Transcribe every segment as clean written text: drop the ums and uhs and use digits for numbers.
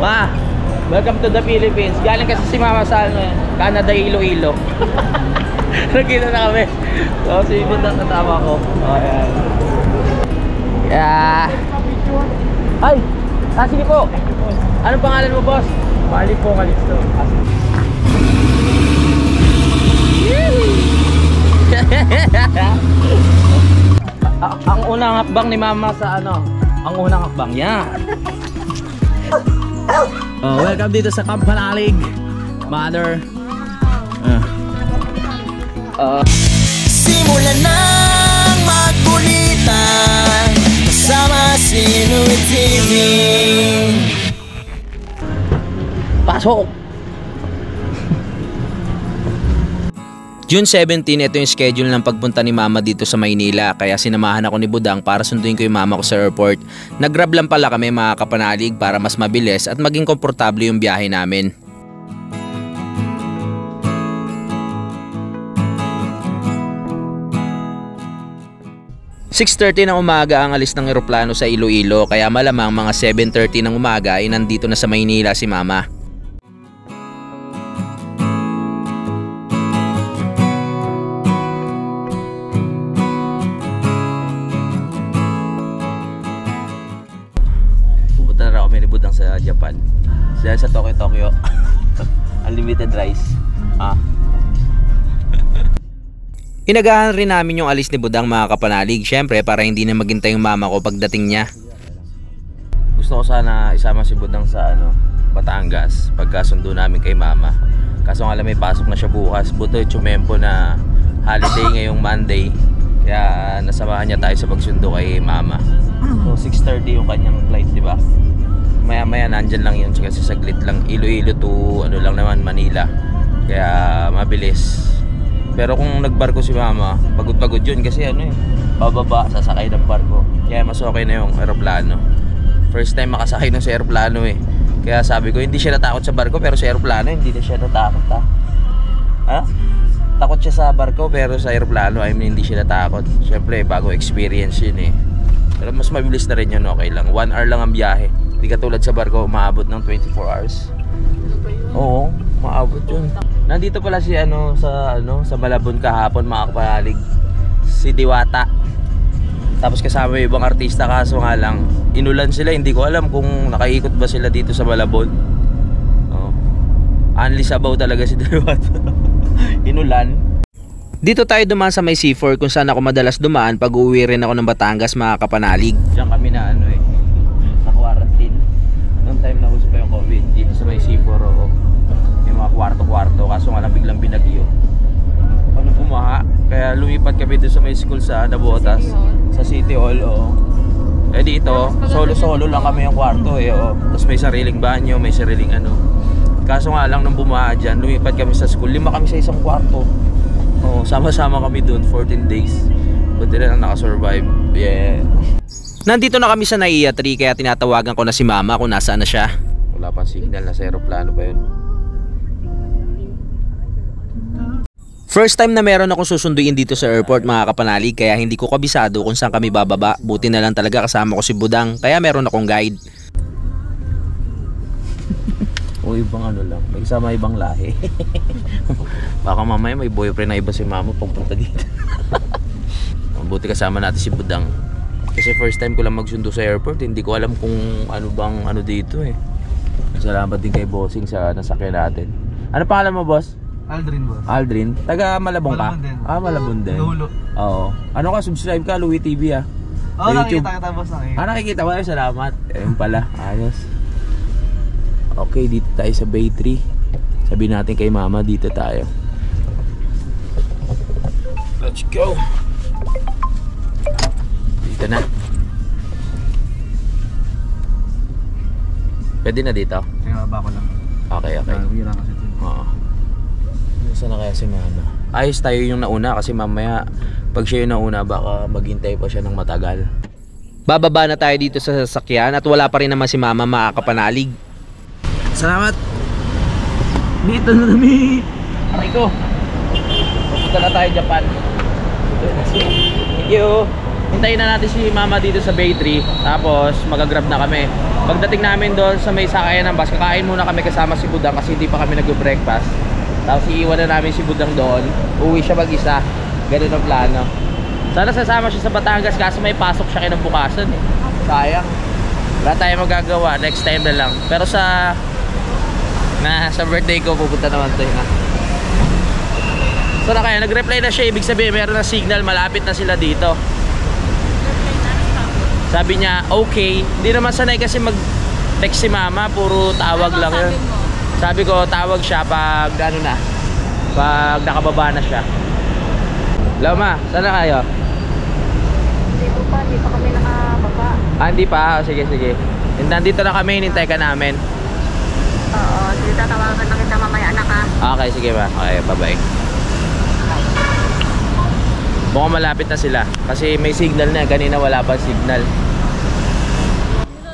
Ma, welcome to the Philippines. Galing kasi si Mama sa ano, Canada, Iloilo. Nagkita na kami. So, si Budang natama ko. Oh, ayan. Yeah. Ay! Sige po. Anong pangalan mo, boss? Bali po, Calixto. Ang unang hakbang ni Mama sa ano? Ang unang hakbang niya. Oh, welcome dito sa Camp Panalig, Mother. Simulan nang magkulitan kasama si Louie TV. Pasok! June 17, ito yung schedule ng pagpunta ni Mama dito sa Maynila, kaya sinamahan ako ni Budang para sunduin ko yung mama ko sa airport. Nag-grab lang pala kami mga kapanalig para mas mabilis at maging komportable yung biyahe namin. "6:30 ng umaga ang alis ng eroplano sa Iloilo, kaya malamang mga 7:30 ng umaga ay nandito na sa Maynila si Mama. Pupunta na kami ni Budang sa Japan. Sa Tokyo. Unlimited rice. Inagahan rin namin yung alis ni Budang mga kapanalig, syempre para hindi na maghintay yung mama ko pagdating niya. Gusto ko sana isama si Budang sa Batangas pagkasundo namin kay Mama. Kaso nga lang may pasok na siya bukas. Buto tsumempo na holiday ngayong Monday. Kaya nasamahan niya tayo sa pagsundo kay Mama. So 6:30 yung kanyang flight, di ba? Maya-maya nandyan lang yun kasi saglit lang. Iloilo to lang naman, Manila. Kaya mabilis. Pero kung nagbarko si Mama, pagod-pagod yun kasi bababa, sasakay ng barko. Kaya mas okay na yung aeroplano. First time makasakay na sa aeroplano Kaya sabi ko, hindi siya natakot sa barko pero sa aeroplano hindi na siya natakot Takot siya sa barko pero sa aeroplano hindi siya natakot. Siyempre, bago experience yun Pero mas mabilis na rin yun, okay lang. 1 hour lang ang biyahe. Hindi katulad sa barko, maabot ng 24 hours. Oo, maabot yun. Nandito pala si sa Malabon kahapon mga kapanalig, si Diwata. Tapos kasama yung ibang artista, kaso nga lang inulan sila, hindi ko alam kung nakaikot ba sila dito sa Malabon. Unli sabaw talaga si Diwata. Inulan. Dito tayo dumaan sa may C4 kung saan ako madalas dumaan pag uwi rin ako ng Batangas mga kapanalig. Diyan kami na na quarantine. Noong time na uso pa yung COVID, dito sa may C4 yung mga kwarto-kwarto, kaso nga lang biglang binagyo. Bumaha, kaya lumipat kami dito sa may school sa Nabotas, sa City Hall. Dito, solo-solo lang kami yung kwarto Tapos may sariling banyo, may sariling Kaso nga lang nung bumaha dyan, lumipat kami sa school, 5 kami sa isang kwarto. Sama-sama kami doon 14 days. Buti rin ang nakasurvive. Yeah. Nandito na kami sa NAIA 3 kaya tinatawagan ko na si Mama kung nasaan na siya. Wala pang signal, nasa aeroplano ba yun? First time na meron akong susunduin dito sa airport mga kapanalig, kaya hindi ko kabisado kung saan kami bababa. Buti na lang talaga kasama ko si Budang, kaya meron akong guide. O ibang lang, may kasama ibang lahi. Baka mamaya may boyfriend na iba si Mama pagpunta dito. Buti kasama natin si Budang. Kasi first time ko lang magsundo sa airport, hindi ko alam kung ano dito Salamat din kay Bossing sa nasakyan natin. Ano pangalan mo, boss? Aldrin, boss. Aldrin? Taga Malabon ka? Malabon din. Malabon din. Dulo. Oo. Ano ka, subscribe ka, Louie TV nakikita kita, boss. Nakikita mo, salamat. Ayun pala, ayos. Okay, dito tayo sa Bay 3. Sabihin natin kay Mama, dito tayo. Let's go. Dito na. Pwede na dito? Kaya baba ko lang. Okay. Wala kasi ito. Oo. Saan na kaya si Mama? Ayos tayo yung nauna kasi mamaya pag siya yung nauna baka maghintay pa siya ng matagal. Bababa na tayo dito sa sasakyan at wala pa rin naman si Mama mga kapanalig. Salamat. Dito na kami. Aray ko. Pupunta na tayo Japan. Thank you. hintayin na natin si mama dito sa Bay 3. Tapos magagrab na kami. Pagdating namin doon sa may sakayan ng bus, kakain muna kami kasama si Budang kasi hindi pa kami nag-breakfast. Tapos iiwan na namin si Budang doon. Uwi siya mag-isa. Ganun ang plano. Sana sasama siya sa Batangas kaso may pasok siya kinabukasan eh. Sayang. Wala tayong magagawa. Next time na lang. Pero sa birthday ko pupunta naman tayo na. So na kaya, nag-reply na siya. Ibig sabihin meron na signal, malapit na sila dito. Sabi niya, okay. Hindi naman sanay kasi mag-text si mama. Puro tawag lang yun. Sabi ko, tawag siya pag ano na. Pag nakababa na siya. Hello ma, saan na kayo? Hindi pa kami nakababa. Ah, hindi pa? Sige, sige. Nandito na kami, hinintay ka namin. Oo, sige, tatawagan na kita mamaya, anak ha. Okay, sige ma. Okay, bye-bye. Mukhang malapit na sila. Kasi may signal na. Kanina wala pa signal.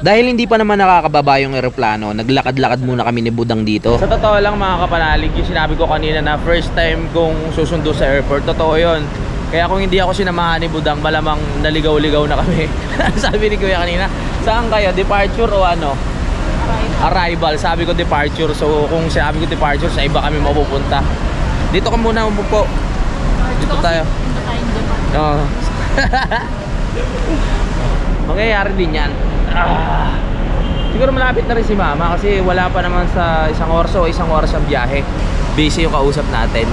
Dahil hindi pa naman nakakababa yung eroplano, naglakad-lakad muna kami ni Budang dito. Sa totoo lang mga kapanalig, yung sinabi ko kanina na first time kong susundo sa airport, totoo yun. Kaya kung hindi ako sinamahan ni Budang, malamang naligaw-ligaw na kami. Sabi ni Kuya kanina, saan kayo? Departure o ano? Arrival. Sabi ko departure. So kung sabi ko departure, sa iba kami mapupunta. Dito ka muna umupo. Dito tayo. Oo. Mangyayari din yan. Siguro malapit na rin si mama kasi wala pa naman sa isang oras ang biyahe. Busy yung kausap natin.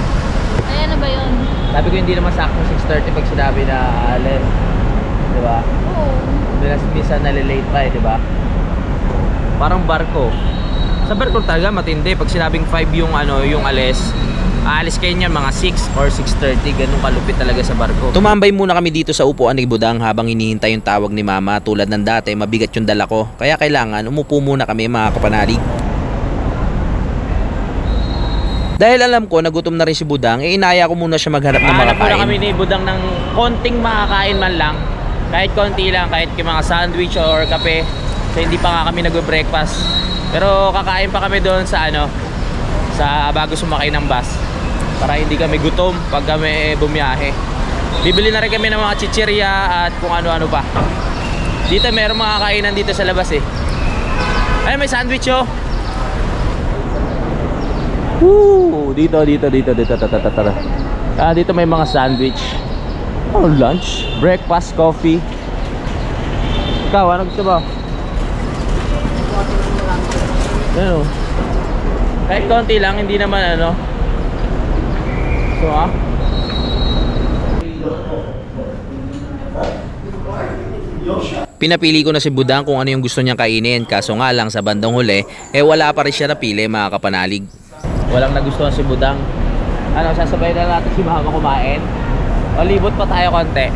Ay, ano ba yun? Sabi ko hindi naman sakto 6:30 pag sinabi na alis. Diba? Oo. Minsan nalilate pa eh, diba? Parang barko. Sa barko talaga matindi. Pag sinabing 5 yung yung alis, aalis kayo niya mga 6 or 6:30. Ganun kalupit talaga sa barko. Tumambay muna kami dito sa upuan ni Budang habang hinihintay yung tawag ni mama. Tulad ng dati, mabigat yung dala ko. Kaya kailangan umupo muna kami mga kapanalig. Dahil alam ko nagutom na rin si Budang, inaya ko muna siya maghanap ng Hanap muna makakain. kami ni Budang ng konting makakain man lang. Kahit konti lang, kahit mga sandwich or kape. So hindi pa nga kami nag-breakfast. Pero kakain pa kami doon sa sa bago sumakay ng bus. Para hindi kami gutom pag kami bumiyahe. Bibili na rin kami ng mga chichirya at kung ano-ano pa. Dito meron mga kainan dito sa labas eh. Ay, may sandwich oh. Woo! Dito. Dito may mga sandwich. Oh, lunch, breakfast, coffee. Ikaw, ano gusto mo? Ano? Kahit konti lang, hindi naman So Pinapili ko na si Budang kung ano yung gusto niyang kainin. Kaso nga lang sa bandang huli, wala pa rin siya napili mga kapanalig. Walang nagustuhan si Budang. Sasabay na natin si mama kumain. O libot pa tayo konti.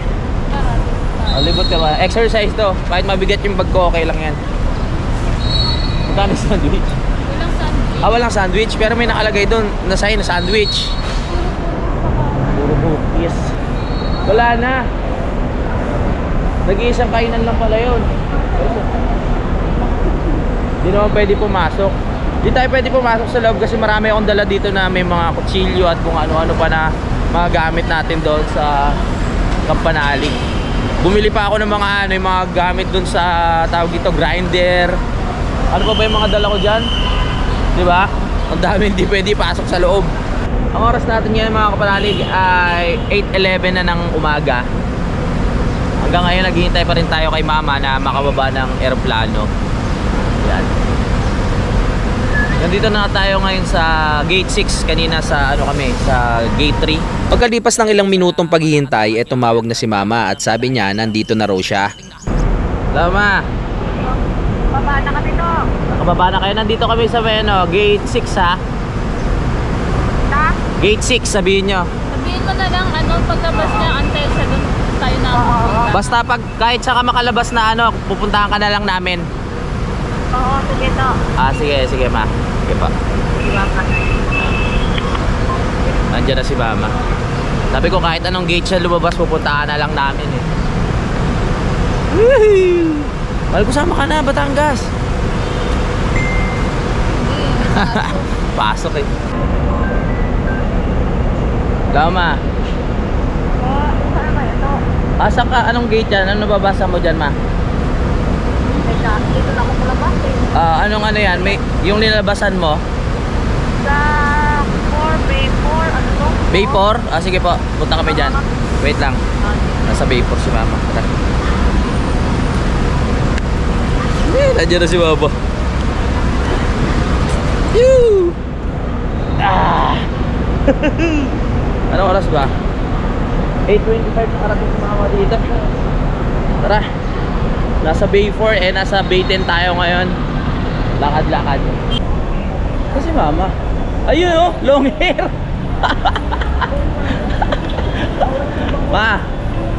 O libot ka ba? Exercise to. Kahit mabigat yung bag ko, okay lang yan. Magkano sandwich? Walang sandwich. Walang sandwich. Pero may nakalagay doon na sign na sandwich. Puro cookies. Wala na. Nag-iisang kainan lang pala yun. Hindi naman pwede pumasok. Hindi tayo pwede pumasok sa loob kasi marami akong dala dito na may mga kutsilyo at kung ano-ano pa na mga gamit natin doon sa Kampanalig. Bumili pa ako ng mga yung mga gamit doon sa tawag dito, grinder. Ano pa ba yung mga dala ko dyan? Diba? Ang dami hindi pwede pasok sa loob. Ang oras natin ngayon mga Kapanalig ay 8:11 na ng umaga. Hanggang ngayon naghihintay pa rin tayo kay mama na makababa ng eroplano. Yan. Nandito na tayo ngayon sa gate 6. Kanina sa kami sa gate 3. Pagkalipas ng ilang minutong paghihintay, tumawag na si mama at sabi niya nandito na raw siya. Lama, Baba na kami to. nakababa na kayo. Nandito kami sa gate 6 ha. Ta? Gate 6 sabihin nyo. Sabihin mo na lang, pagkabas niya, antay siya doon tayo na pupunta. Basta pag kahit saka makalabas na pupuntahan ka na lang namin. Oo, sige to. Sige ma. Sige pa. Nandiyan na si mama. Sabi ko kahit anong gate siya lumabas, pupuntahan na lang namin eh. Woohoo! Mahal ko sama ka na, Batangas. Pasok eh. Lama. Saan ba ito? Asa ka? Anong gate yan? Ano nababasa mo dyan, ma? Teka, dito na ako palabas eh. Anong ano yan? May, yung nilabasan mo? Sa 4, Bay 4, ano to? Bay 4? Sige po, punta kami dyan. Wait lang. Nasa Bay 4 si mama. Tara. Nandiyan na si mama. Yoo! Ah! Anong oras ba? 8:25 na karating si mama dito. Tara. Nasa Bay 4 nasa Bay 10 tayo ngayon. Lakad-lakad. Kasi mama. Ayun oh, long hair. Ma,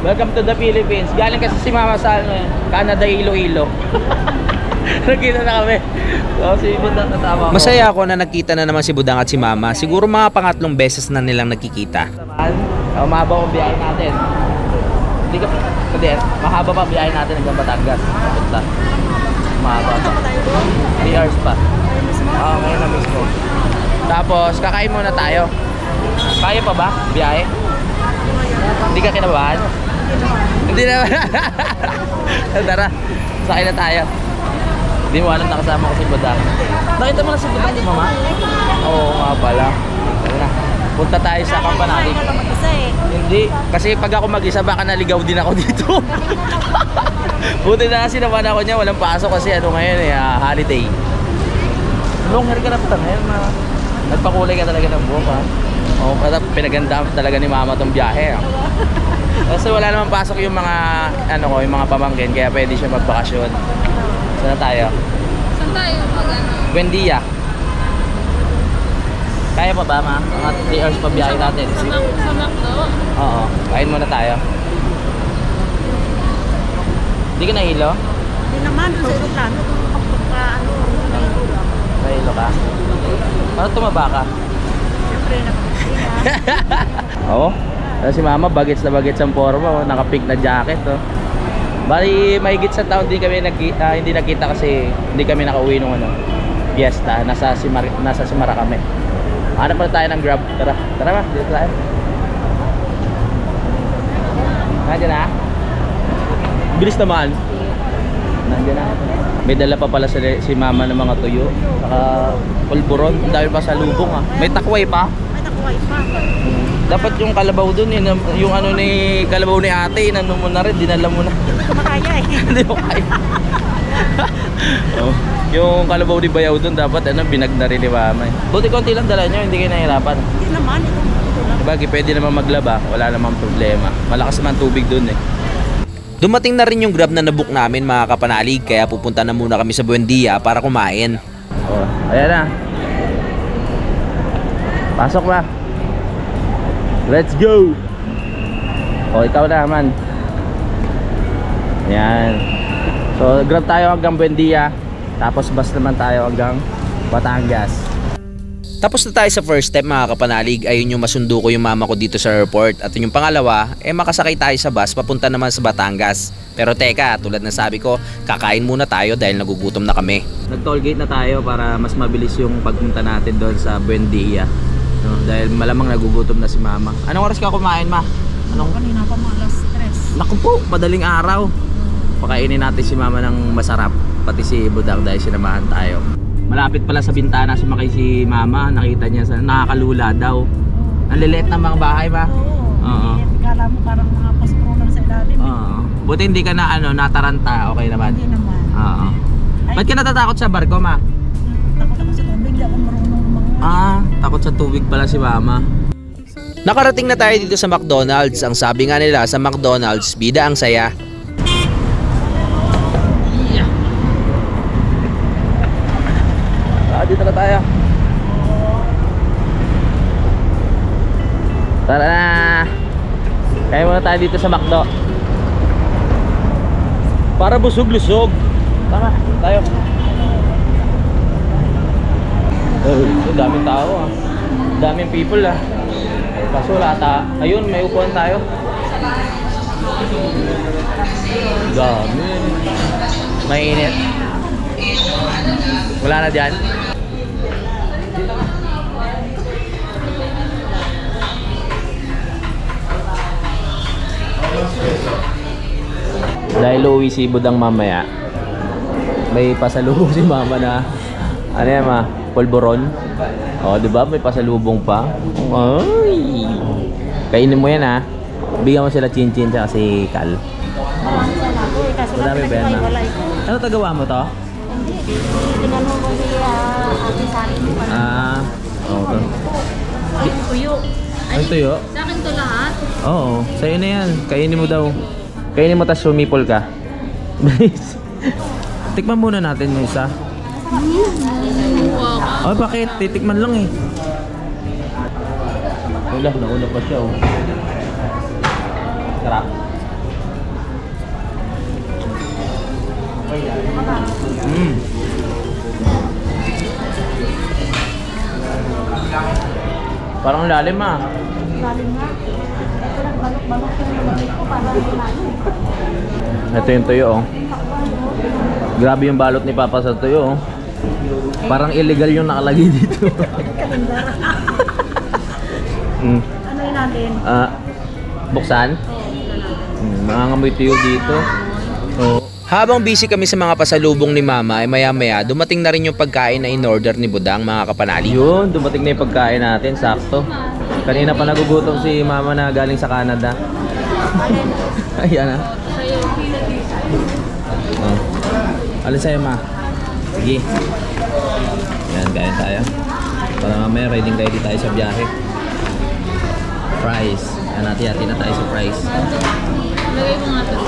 welcome to the Philippines. Galing kasi si mama sa Canada, Iloilo. Nakita na kami. So, si Budang kasama ko. Masaya ako na nakita na naman si Budang at si Mama. Siguro mga pangatlong beses na nilang nakikita. Mahaba ang biyahe natin. Hindi ka, hindi, mahaba pa biyahe natin hanggang Batangas. Papunta. Mahaba pa. 3 hours pa. Ngayon na mismo. Tapos, kakain muna tayo. Kaya pa ba? Biyahe? Hindi ka kinabahan? Hindi naman. Tara, sakay na tayo. Hindi mo alam nakasama ko si Budang. Nakita mo na si Budang, mama? Oo nga pala. Tara, punta tayo sa Campanati. Hindi, kasi pag ako mag-isa baka naligaw din ako dito. Buti na kasi naman ako niya, walang pasok kasi ano ngayon eh, holiday. Long hair ka na pala ngayon, ma. Nagpakulay ka talaga ng buhok, ha? Oo, pinaganda talaga ni mama tong biyahe, ha? Kasi wala namang pasok yung mga, ano ko, yung mga pamangkin, kaya pwede siya magbakasyon. Saan na tayo? Saan tayo mag-ano? Buendia. Kaya pa ba, ma? Mga 3 hours pa biyahe natin. Sa McDo? Oo, kain muna tayo. Hindi ka nahilo? Hindi naman, sa aeroplano. Pagka ano, Nahilo ka? Paano tumaba ka? siyempre nakakasina. Oo. Si mama, bagets na bagets ang forma. Oh. Naka-pink na jacket. Oh. Bali, mahigit sa taon din kami hindi nakita kasi hindi kami nakauwi nung ano, fiesta. Nasa Simara kami. Hanap na tayo ng Grab. Tara, tara ma, dito tayo. Nandiyan na? Bilis naman. Nandiyan na. May dala pa pala si mama ng mga tuyo. Saka pulburon. Ang dami pa sa lubong, ha. May takway pa. May nakuha pa. Dapat yung kalabaw dun, yung ano ni kalabaw ni ate, inano mo na rin, dinala mo na. Makaya eh. Hindi mo kaya. Oh, yung kalabaw ni Bayaw dun, dapat ano, binag na rin ni mama. Buti konti lang dala nyo, hindi kayo nahirapan. Hindi naman, ito lang. Diba, pwede naman maglaba, wala namang problema. Malakas naman tubig dun eh. Dumating na rin yung Grab na nabook namin mga kapanalig, kaya pupunta na muna kami sa Buendia para kumain. Oh, ayan na. Pasok na. Let's go! O, ikaw na man. Ayan. So, Grab tayo hanggang Buendia. Tapos bus naman tayo hanggang Batangas. Tapos na tayo sa first step mga kapanalig, ayun yung masundo ko yung mama ko dito sa airport. At yung pangalawa, makasakay tayo sa bus papunta naman sa Batangas. Pero teka, tulad ng sabi ko, kakain muna tayo dahil nagugutom na kami. Nag-tollgate na tayo para mas mabilis yung pagpunta natin doon sa Buendia. No, dahil malamang nagugutom na si mama. Anong oras ka kumain, ma? Anong? Kanina pa mga alas 3. Naku po, madaling araw. Pakainin natin si mama ng masarap. Pati si Budang dahil sinamahan tayo. Malapit pala sa bintana sumakay si mama. Nakita niya sa nakakalula daw. Ang liliit ng mga bahay, ba? Oo. Kala mo parang mga paspro lang sa ilalim. Oo. Buti hindi ka na nataranta. Okay naman. Hindi naman. Oo. Ba't ka natatakot sa barko, ma? Takot ako sa tubig, di ako marunong Takot sa tubig pala si mama. Nakarating na tayo dito sa McDonald's. Ang sabi nga nila sa McDonald's, bida ang saya. Dito na tayo. Tara na. Kaya muna tayo dito sa McDo. Para busog-lusog. Tama, tayo. Daming tao, ah. Daming people, ah. Kaso wala ata. Ayun, may upuan tayo. Dami. Mainit. Wala na dyan. Dahil uuwi si Budang mamaya, may pasalubong si mama na ano yan ma? Polvoron. O, di ba? May pasalubong pa. Ay! Kainin mo yan ha. Bigyan mo sila chin-chin tsaka si Kal. Madami ba yan ma? Ano tagawa mo to? Tinanong ko si Ate Sally. Oo. Tuyo. Ay, tuyo? Sa akin to lahat. Oo. Sa'yo na yan. Kainin mo daw. Kainin mo tas sumipol ka. Tikman muna natin yung isa. Wow. Oh, bakit? Titikman lang eh. Wala, nauna pa siya oh. Sarap. Parang lalim ah. Galing nga. Balok-balok sa naman ko para malalim. Ito yung tuyo oh. Grabe yung balot ni Papa sa tuyo oh. Parang illegal yung nakalagay dito. Ano yun natin? Buksan? Mangangamoy tuyo dito. Oh. Habang busy kami sa mga pasalubong ni Mama, ay maya-maya dumating na rin yung pagkain na in-order ni Budang, mga kapanalig. Yun, dumating na yung pagkain natin, sakto. Kanina pa nagugutom si Mama na galing sa Canada. Ayan ah. Sa'yo. Alin sa'yo ma? Sige. Yan, kain tayo. Para mamaya ready tayo sa biyahe. Fries. Yan, hati-hati na tayo sa fries. Lagay ko nga ito.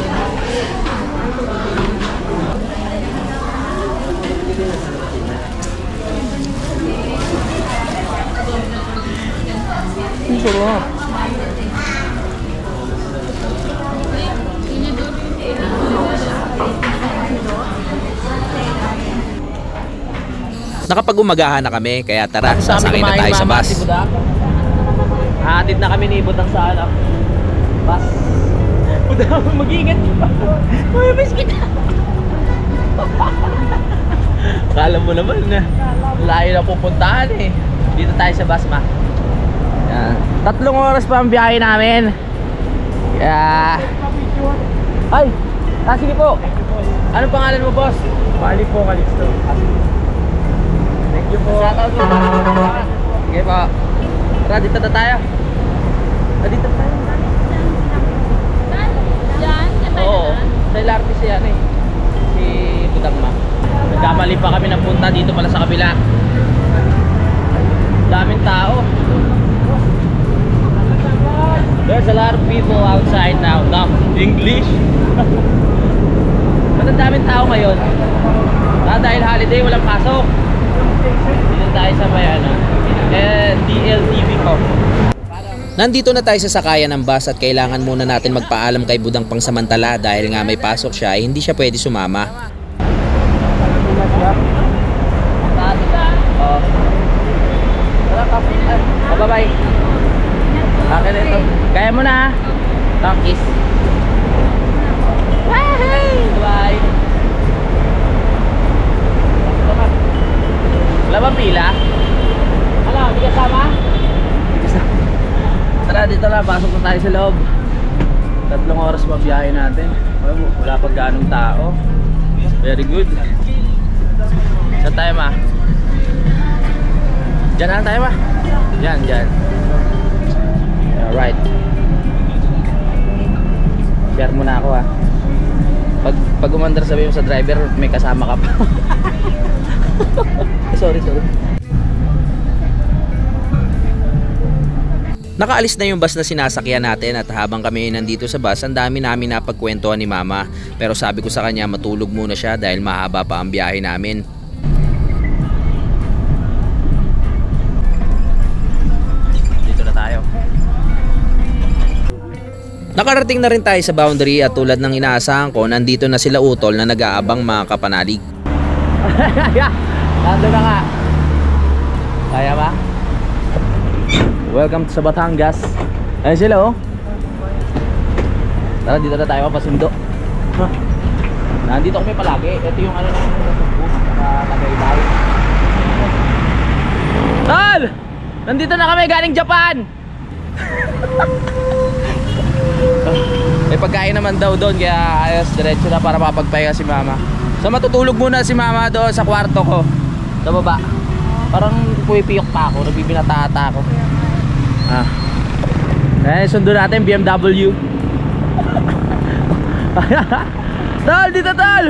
Ang sarap. Nakapag-umagahan na kami, kaya tara, sasakay na tayo sa bus. Hatid na kami ni Budang sa anak. Bus. Budang, mag-iingat pa. Uy, miss kita. Kala mo naman na layo na pupuntahan eh. Dito tayo sa bus ma. Yan. 3 oras pa ang biyahe namin. Kaya... Ay! Sige po. Anong pangalan mo boss? Bali po, Calixto. Thank you po. Shoutout po. Sige po. Tara, dito na tayo. Dito tayo. Diyan? Oo. Sa LRT siya ano eh. Si Budang ma. Nagkamali pa kami ng punta dito pala sa kabila. Daming tao. There's a lot of people outside now. English. Ba't ang daming tao ngayon? Dahil holiday, walang pasok. Dito tayo sa may DLTV ko. Nandito na tayo sa sakayan ng bus at kailangan muna natin magpaalam kay Budang pangsamantala dahil nga may pasok siya ay hindi siya pwede sumama. Bye-bye. Okay na ito. Kaya mo na. Kiss. Bye. Wala bang pila? Ano? Hindi kasama? Tara, dito na. Pasok na tayo sa loob. 3 oras pa biyahe natin. Wala pag ganong tao. Very good. Saan tayo ma? Diyan na tayo ma? Diyan. Alright. Share muna ako ha. Pag umandar sabi mo sa driver, may kasama ka pa. Sorry. Nakaalis na yung bus na sinasakyan natin at habang kami nandito sa bus, ang dami namin napagkwentuhan ni Mama. Pero sabi ko sa kanya matulog muna siya dahil mahaba pa ang biyahe namin. Dito na tayo. Nakarating na rin tayo sa boundary at tulad ng inaasahan ko, nandito na sila utol na nag-aabang mga kapanalig. Nandun na nga. Kaya ba? Welcome sa Batangas. Ayun sila oh. Tara, dito na tayo papasundo. Nandito kami palagi. Ito yung ano ng Tagaytay. Tol! Nandito na kami galing Japan! May pagkain naman daw doon, kaya ayos, diretso na para mapagpahinga si mama. So matutulog muna si mama doon sa kwarto ko sa baba. Parang pumipiyok pa ako, nagbibinata-ata ako. Sundo natin BMW. Tol, dito tol.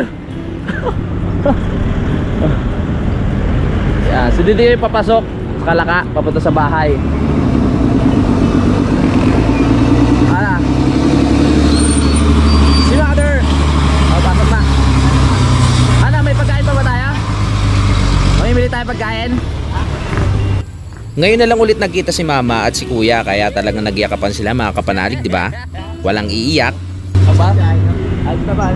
Yan, so dito yung papasok Kalaka, papunta sa bahay. Si mother. Pasok na. May pagkain pa ba tayo? Mamimili tayo pagkain? Ngayon na lang ulit nagkita si mama at si kuya kaya talagang nagyakapan sila mga kapanalig, di ba? Walang iiyak. Apa? Ayos na ba?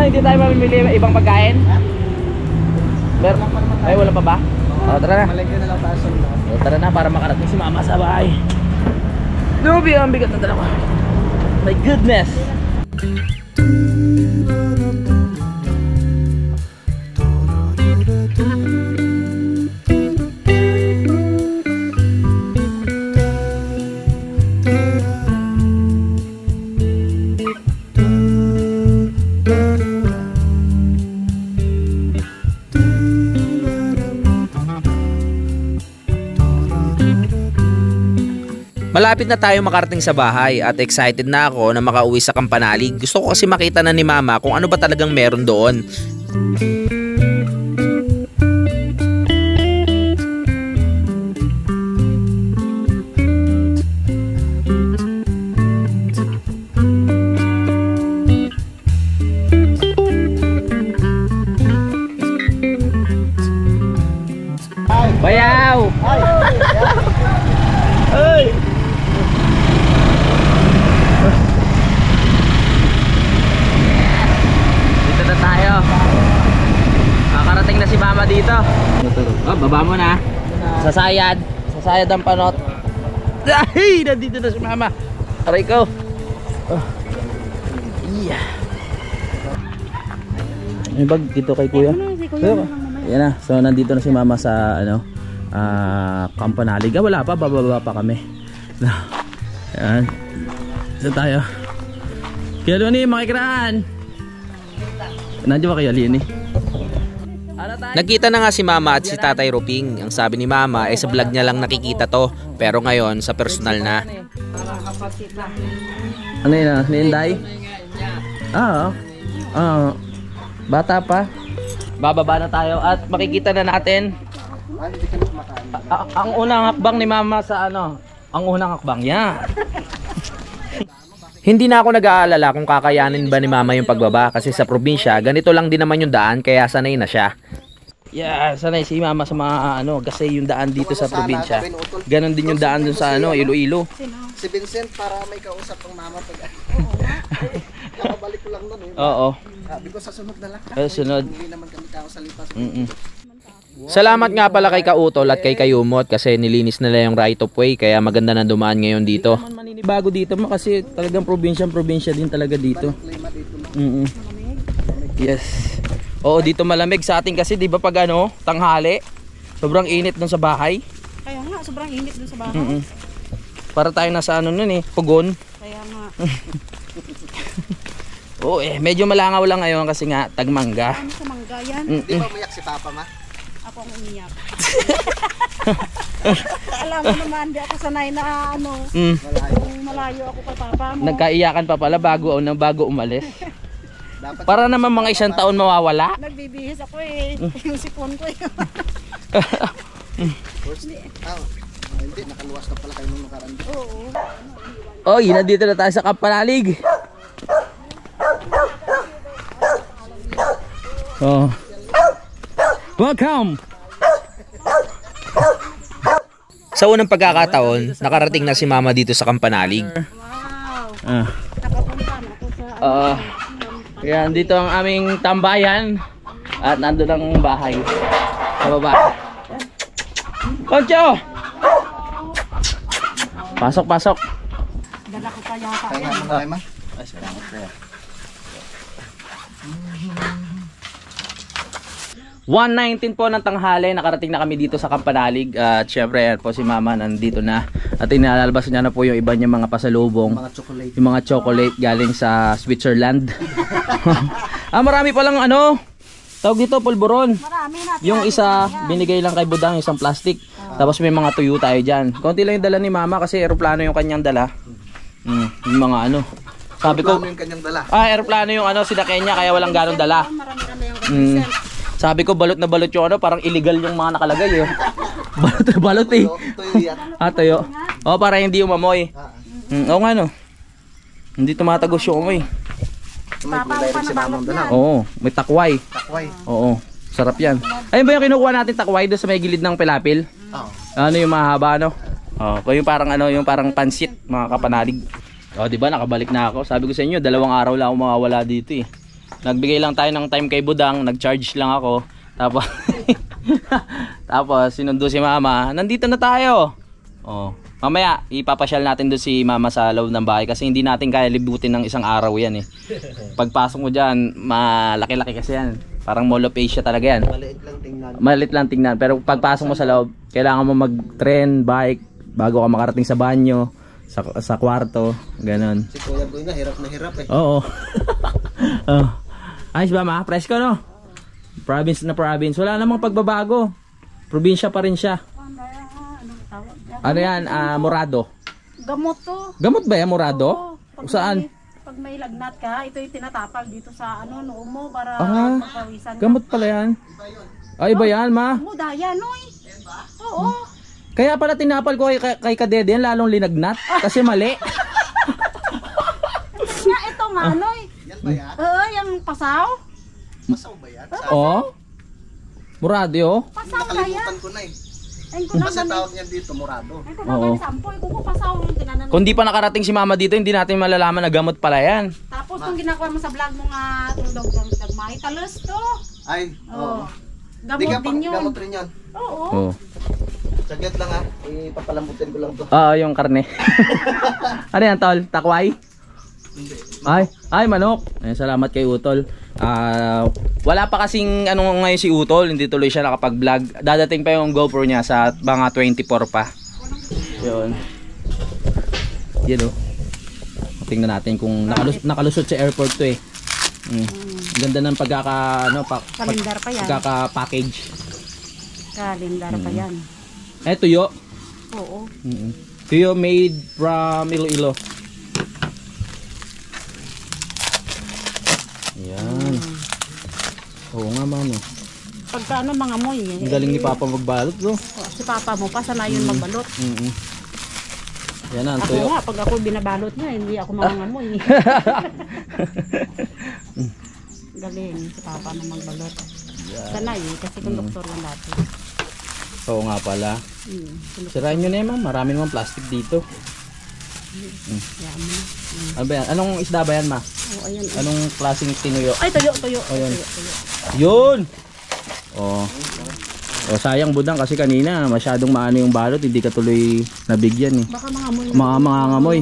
Hindi tayo mamimili ibang pagkain? Meron? Ay, wala pa ba? Tara na. Malagyan na lang tayo sa loob. Tara na para makarating si mama sa bahay. Grabe, ang bigat na dalawa. My goodness. Malapit na tayo makarating sa bahay at excited na ako na makauwi sa Kampanalig. Gusto ko kasi makita na ni mama kung ano ba talagang meron doon. Bayaw! Ay! Dito na tayo. Nakarating na si mama dito. Baba mo na. Sasayad. Sasayad ang panot. Ay! Nandito na si mama. Aray ko. Yeah. May bag dito kay kuya. Yan na. So nandito na si mama sa Kampanalig. Wala pa, bababa pa kami. Ayan. Isa tayo. Kaya Luni, makikiraan. Nandiyo ba kaya Lini? Nagkita na nga si mama at si tatay Ruping. Ang sabi ni mama ay sa vlog niya lang nakikita to. Pero ngayon sa personal na. Ano yun? Linday? Bata pa. Bababa na tayo at makikita na natin ang unang hakbang ni mama sa ang unang hakbang yan. Hindi na ako nag-aalala kung kakayanin ba ni mama yung pagbaba kasi sa probinsya ganito lang din naman yung daan kaya sanay na siya. Yeah, sanay si mama sa mga kasi yung daan dito sa probinsya. Ganon din yung daan dun sa Iloilo. Si Vincent para may kausap ang mama pag nakabalik ko lang doon eh. Oo. Sabi ko sa sunod na lang. Sunod. Hindi naman kami kakasalipa sa Salamat nga pala kay Kautol at kay Kayumot kasi nilinis nila yung right of way kaya maganda na dumaan ngayon dito. Hindi naman maninibago dito kasi talagang probinsya din talaga dito. Yes. Oo, dito malamig sa atin kasi 'di ba pag tanghali, sobrang init dun sa bahay. Kaya nga, sobrang init dun sa bahay. Para tayo nasa Pugon. Kaya nga. Oo, medyo malangaw lang ngayon kasi nga tagmangga. Ano sa mangga yan? Di ba umiyak si Papa ma? Ako ang umiyak. Alam mo naman, di ako sanay na malayo ako kay Papa mo. Nagkaiyakan pa pala bago umalis. Para naman mga isang taon mawawala. Nagbibihis ako eh. Yung sipon ko eh. Hindi, nakaluwas na pala kayo nung nakaraan. Oo. Nandito na tayo sa Kampanalig. Welcome! Sa unang pagkakataon, nakarating na si mama dito sa Kampanalig. Wow. Nakapunta na ako sa... Yan, dito ang aming tambayan. At nandun ang bahay. Sa baba. Concho! Pasok. Dala ko pa yata. Kaya nga tayo ma? Ay, salamat sa'yo. 1:19 po ng tanghali, nakarating na kami dito sa Kampanalig. At syempre yan po si Mama nandito na. At inalalabas niya na po yung iba niyang mga pasalubong. Mga chocolate. Yung mga chocolate galing sa Switzerland. Marami palang tawag dito, pulburon. Marami na. Yung isa binigay lang kay Budang, isang plastic. Tapos may mga tuyo tayo dyan. Konti lang yung dala ni Mama kasi aeroplano yung kanyang dala. Yung mga sabi ko, Plano yung kanyang dala. aeroplano yung sila Kenya kaya walang ganong dala. Marami-rami yung Sabi ko balot na balot yung parang illegal yung mga nakalagay eh. Balot na balot eh. Tuyo yan. Tuyo. Para hindi umamoy. Oo nga no. Hindi tumatagos yung amoy. May kulay rin si Mama ang dala. Oo, may takway. Takway. Oo, sarap yan. Ayun ba yung kinukuha natin takway doon sa may gilid ng Pilapil? Oo. Ano yung mahaba yung parang yung parang pansit, mga kapanalig. Di ba nakabalik na ako. Sabi ko sa inyo, 2 araw lang ako mawawala dito eh. Nagbigay lang tayo ng time kay Budang, nag-charge lang ako. Tapos sinundo si Mama, nandito na tayo. Mamaya ipapasyal natin doon si Mama sa loob ng bahay kasi hindi natin kaya libutin ng 1 araw yan eh. Pagpasok mo diyan, malaki-laki kasi yan. Parang Mall of Asia talaga yan. Maliit lang tingnan. Maliit lang tingnan, pero pagpasok mo sa loob, kailangan mo mag-tren, bike bago ka makarating sa banyo, sa kwarto, ganun. Si Kuya Boy na hirap eh. Oo. Ayos ba ma? Presko no? Province na province. Wala namang pagbabago. Probinsya pa rin siya. Ano yan? Morado. Gamot to. Gamot ba yan? Morado? Saan? Pag may lagnat ka, ito yung tinatapal dito sa noo mo para mapawisan. Gamot pala yan. Iba yan ma. Daya, noy. Oo. Kaya pala tinapal ko kay Kadede yan, lalong linagnat. Kasi mali. Nga, ito nga, noy. Yan ba yan? Yung pasaw. Masaw ba yan? Morado. Pasaw na yan. Nakalimutan ko na eh. Ayun ko na Kasi tawag niyan dito, Morado. Ayun ko na gani sampo. Kung pasaw yung tinanan. Kung di pa nakarating si Mama dito, hindi natin malalaman na gamot pala yan. Tapos kung ginagawa mo sa vlog mo nga tulog ng dagmay, talos to. Ay, oo. Gamot din yun. Gamot rin yun. Oo. Saglit lang ha. Ipapalambutin ko lang to. Yung karne. Ano yan tol? Takway? Ay manok. Salamat kay Utol. Wala pa kasing ngayon si Utol, hindi tuloy siya nakapag-vlog. Dadating pa yung GoPro niya sa mga 24 pa. Yun. Yan o. Tingnan natin kung nakalusot sa airport to eh. Ganda ng Kalendar pa yan. pagkaka-package. Kalendar pa yan. Tuyo. Oo. Tuyo made from Iloilo. Ayan. Oo nga man oh. Pagka mga moy eh. Ang galing ni Papa magbalot bro. Si Papa mo pa sanayon magbalot. Yan ang Ako tuyo. nga, pag ako binabalot niya, hindi ako mangangamoy. Galing si Papa na magbalot. Sanay kasi konduktor lang dati. Oo nga pala. Sirain nyo na yan ma'am. Marami naman plastic dito. Ano ba yan? Anong isda ba yan ma? Ayun. Anong klaseng tinuyo? Ay, tuyo. Ayun. Yun! Sayang Budang kasi kanina masyadong maano yung balot. Hindi ka tuloy nabigyan eh. Baka mga amoy. Mangangamoy.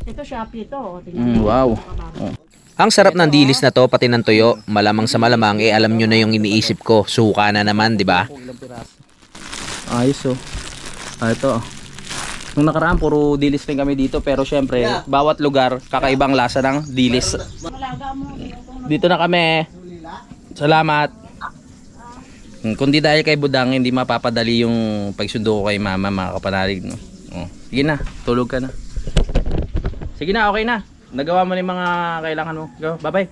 Ito Shopee to. Wow. Ang sarap ng dilis na to, pati ng tuyo. Malamang sa malamang, alam nyo na yung iniisip ko. Suka na naman, di ba? Ayos oh. Ito. Nung nakaraan, puro dilis rin kami dito. Pero syempre, bawat lugar, kakaibang lasa ng dilis. Dito na kami. Salamat. Kundi dahil kay Budang, hindi mapapadali yung pagsundo ko kay Mama, mga kapanalig. No? Sige na, tulog ka na. Sige na, okay na. Nagawa mo na yung mga kailangan mo. Go, bye-bye.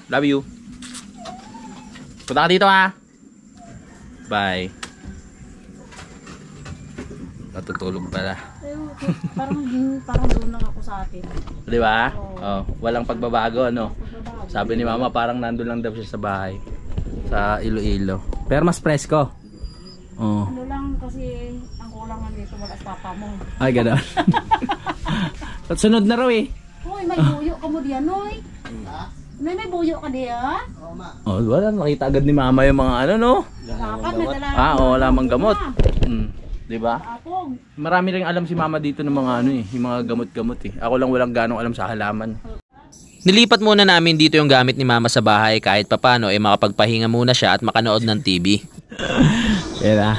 Love you. Punta ka dito ha. Bye. Natutulog pala. Parang doon lang ako sa atin. Di ba? Walang pagbabago ano. Sabi ni Mama parang nandun lang daw siya sa bahay. Sa Iloilo. Pero mas presko. Ano lang kasi ang kulangan dito wala sa Papa mo. Ay gano'n. At sunod na raw eh. Hoy, may buyo ka mo diyan, hoy. May buyo ka diyan? Wala nakita agad ni Mama yung mga ano no. Dapat may dala. Wala mang gamot. Di ba? Apong. Marami ring alam si Mama dito ng mga ano eh, yung mga gamot-gamot eh. Ako lang walang ganong alam sa halaman. Nilipat muna namin dito yung gamit ni mama sa bahay kahit papano makapagpahinga muna siya at makanood ng TV. Yan na.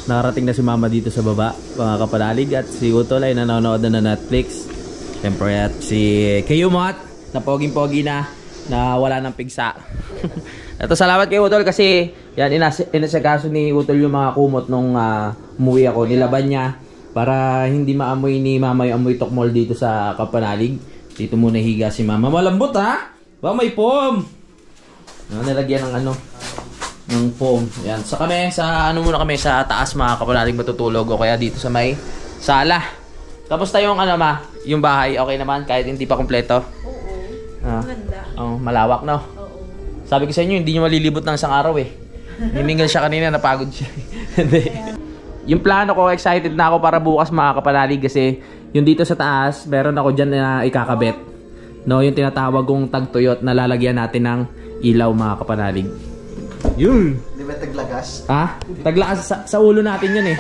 Nakarating na si mama dito sa baba, mga kapanalig, at si Utol ay nanonood na Netflix. Siyempre at si Kayumot na poging-pogi na wala ng pigsa. Ito, salamat kay Utol kasi yan, inasikaso ni Utol yung mga kumot nung umuwi ako. Nilaban niya para hindi maamoy ni mama yung amoy tokmol dito sa kapanalig. Dito muna higa si mama. Malambot ha? Ba, may foam. Nilagyan ng ng foam. Yan. Sa muna kami sa taas, mga kapanalig, matutulog o kaya dito sa may sala. Kamusta yung yung bahay? Okay naman kahit hindi pa kumpleto? Oo. Maganda. Malawak, no? Oo. Sabi ko sa inyo, hindi nyo malilibot ng isang araw eh. Hiningal siya kanina, napagod siya. Hindi. Yung plano ko, excited na ako para bukas, mga kapanalig, kasi yung dito sa taas, meron ako dyan na ikakabit. No, yung tinatawag kong tagtuyot na lalagyan natin ng ilaw, mga kapanalig. Yun! Di ba taglagas? Ha? Taglagas sa ulo natin yun eh.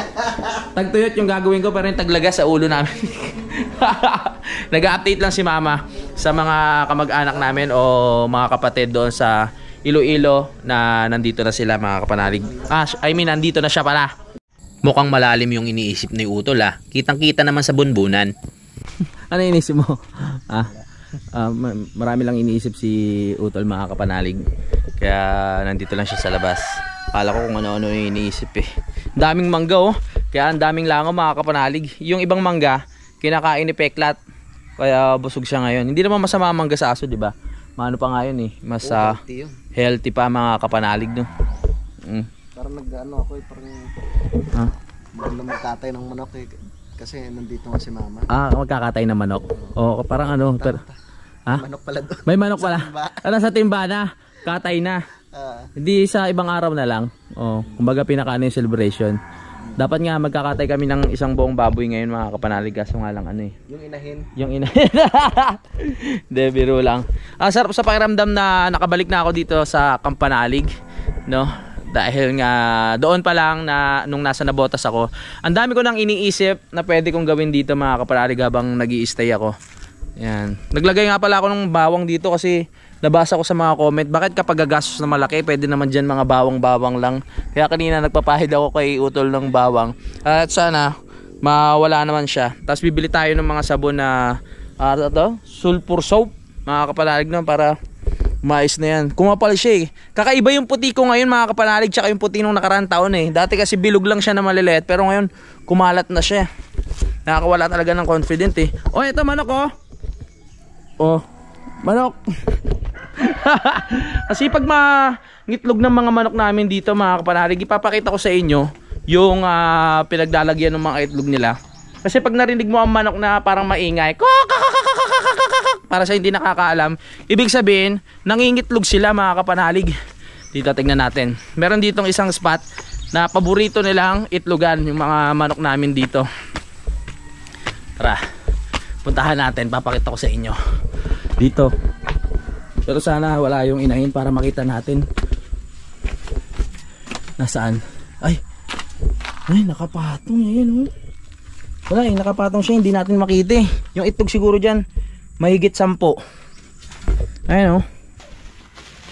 Tagtuyot yung gagawin ko, pero yung taglagas sa ulo namin. Nag-update lang si mama sa mga kamag-anak namin o mga kapatid doon sa Iloilo na nandito na sila, mga kapanalig. Nandito na siya pala. Mukhang malalim yung iniisip ni Utol Kitang-kita naman sa bunbunan. Ano iniisip mo? Marami lang iniisip si Utol, mga kapanalig. Kaya nandito lang siya sa labas. Akala ko kung ano-ano yung iniisip eh. Daming mangga Kaya ang daming langaw, mga kapanalig. Yung ibang mangga, kinakain ni Peklat. Kaya busog siya ngayon. Hindi naman masama ang mangga sa aso, di ba? Maano pa nga yun eh. Mas healthy pa, mga kapanalig, no? Parang ako eh. Parang magkatay ng manok eh. Kasi nandito nga si mama. Magkakatay ng manok. Parang Manok pala doon. May manok pala. Sa timba na. Katay na. Hindi sa ibang araw na lang. Kumbaga pinakaano yung celebration. Dapat nga magkakatay kami ng isang buong baboy ngayon, mga kapanalig. Kaso nga lang yung inahin. Yung inahin. De, biro lang. Sarap sa pakiramdam na nakabalik na ako dito sa Kampanalig, no? Dahil nga doon pa lang na nung nasa Nabotas ako, ang dami ko nang iniisip na pwede kong gawin dito, mga kapanalig, habang nag-i-stay ako. Yan. Naglagay nga pala ako ng bawang dito kasi nabasa ko sa mga comment, bakit kapag gagastos na malaki, pwede naman dyan mga bawang-bawang lang. Kaya kanina nagpapahid ako kay Utol ng bawang. At sana mawala naman siya. Tapos bibili tayo ng mga sabon na sulfur soap, mga kapanalig, no, para mais na yan. Kumapal siya eh. Kakaiba yung puti ko ngayon, mga kapanalig, tsaka yung puti nung nakaraan taon eh. Dati kasi bilog lang siya na maliliit, pero ngayon kumalat na siya. Nakakawala talaga ng confident eh. Ito manok manok. Kasi pag mangitlog ng mga manok namin dito, mga kapanalig, ipapakita ko sa inyo yung pinaglalagyan ng mga itlog nila. Kasi pag narinig mo ang manok na parang maingay, para sa hindi nakakaalam, ibig sabihin nangingitlog sila, mga kapanalig. Dito tingnan natin. Meron ditong isang spot na paborito nilang itlogan yung mga manok namin dito. Tara, puntahan natin, papakita ko sa inyo dito. Pero sana wala yung inahin para makita natin nasaan. Ay nakapatong yan wala nakapatong siya, hindi natin makita yung itlog. Siguro dyan mahigit 10. Ayun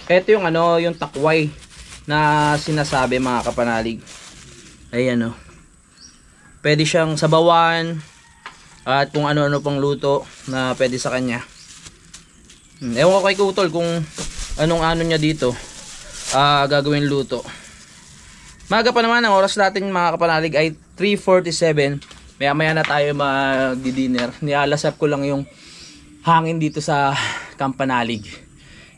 ito yung yung takway na sinasabi, mga kapanalig. Ayan pwede siyang sabawan at kung ano-ano pang luto na pwede sa kanya. Ewan ko kay Utol kung anong niya dito gagawin luto. Maga pa naman, ang oras natin, mga kapanalig, ay 3:47. Maya na tayo mag-dinner. Nialasap ko lang yung hangin dito sa Kampanalig.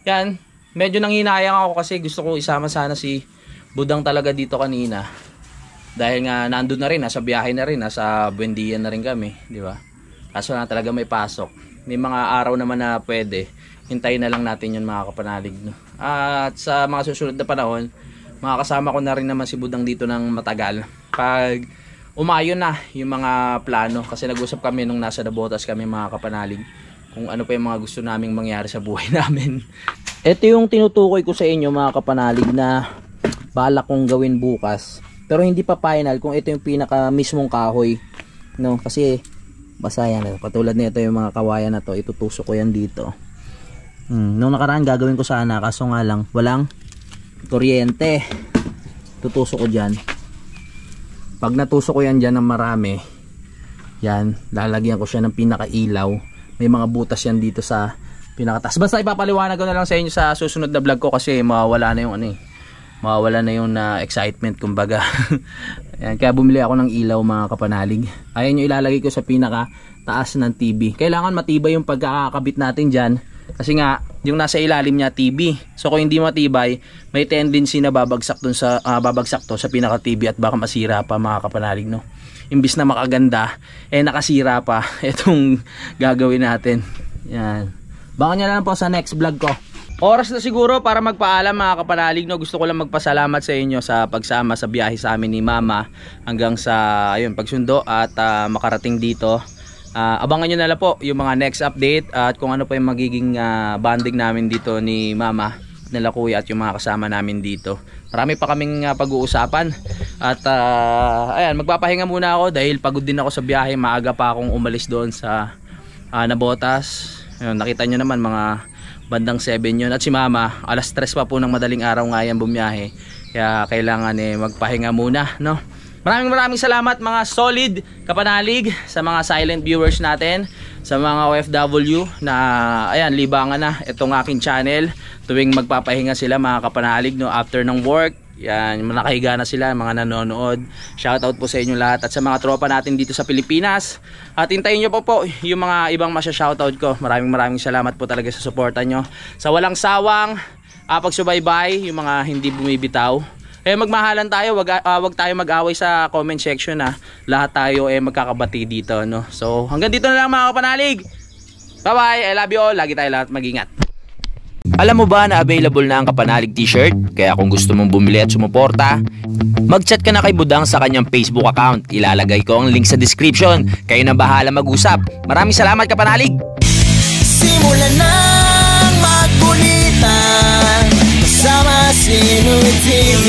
Yan, medyo nanghinayang ako kasi gusto ko isama sana si Budang talaga dito kanina. Dahil nga nandun na rin, nasa biyahe na rin, nasa Buendia na rin kami, di ba? Kaso na talaga may pasok. May mga araw naman na pwede. Hintayin na lang natin yun, mga kapanalig, no? At sa mga susunod na panahon, makakasama ko na rin naman si Budang dito ng matagal. Pag umayon na yung mga plano, kasi nag-usap kami nung nasa Nabotas kami, mga kapanalig, kung ano pa yung mga gusto naming mangyari sa buhay namin. Ito yung tinutukoy ko sa inyo, mga kapanalig, na balak kong gawin bukas. Pero hindi pa final kung ito yung pinaka mismong kahoy, no? Kasi basa yan, katulad nito yung mga kawayan na to, itutusok ko yan dito. Nung nakaraan gagawin ko sana, kaso nga lang walang kuryente. Tutusok ko dyan. Pag natusok ko yan dyan ng marami, yan, lalagyan ko siya ng pinakailaw. May mga butas yan dito sa pinakatas. Basta ipapaliwanag ko na lang sa inyo sa susunod na vlog ko kasi mawawala na yung mawawala na yung excitement kumbaga. Yan, kaya bumili ako ng ilaw mga kapanalig. Ayan yung ilalagay ko sa pinaka taas ng TV. Kailangan matibay yung pagkakakabit natin dyan kasi nga yung nasa ilalim niya TV. So kung hindi matibay, may tendency na babagsak dun sa babagsak to sa pinaka TV at baka masira pa mga kapanalig, no. Imbis na makaganda, nakasira pa itong gagawin natin. Yan. Bangan niyo lang po sa next vlog ko. Oras na siguro para magpaalam mga kapanalig, no. Gusto ko lang magpasalamat sa inyo sa pagsama sa biyahe sa amin ni Mama hanggang sa ayun pagsundo at makarating dito. Abangan nyo na lang po yung mga next update at kung ano pa yung magiging bonding namin dito ni Mama, nila Kuya at yung mga kasama namin dito. Marami pa kaming pag-uusapan at ayan, magpapahinga muna ako dahil pagod din ako sa biyahe. Maaga pa akong umalis doon sa Nabotas. Ayun, nakita nyo naman mga bandang 7 yun at si Mama alas 3 pa po ng madaling araw nga yan bumiyahe, kaya kailangan magpahinga muna, no. Maraming salamat mga solid kapanalig sa mga silent viewers natin, sa mga OFW na ayan libangan na itong aking channel tuwing magpapahinga sila mga kapanalig, no, after ng work. Yan, nakahiga na sila mga nanonood. Shoutout po sa inyo lahat at sa mga tropa natin dito sa Pilipinas. At hintayin nyo po yung mga ibang masya-shoutout ko. Maraming salamat po talaga sa suporta nyo, sa walang sawang pagsubaybay, yung mga hindi bumibitaw. Magmahalan tayo, wag tayo mag-away sa comment section na lahat tayo magkakabati dito, no. So hanggang dito na lang mga kapanalig. Bye bye, I love you all. Lagi tayo lahat mag-ingat. Alam mo ba na available na ang Kapanalig t-shirt? Kaya kung gusto mong bumili at sumuporta, mag-chat ka na kay Budang sa kanyang Facebook account. Ilalagay ko ang link sa description. Kayo na bahala mag-usap. Maraming salamat Kapanalig! Simulan ng magkulitan kasama si Inuit TV.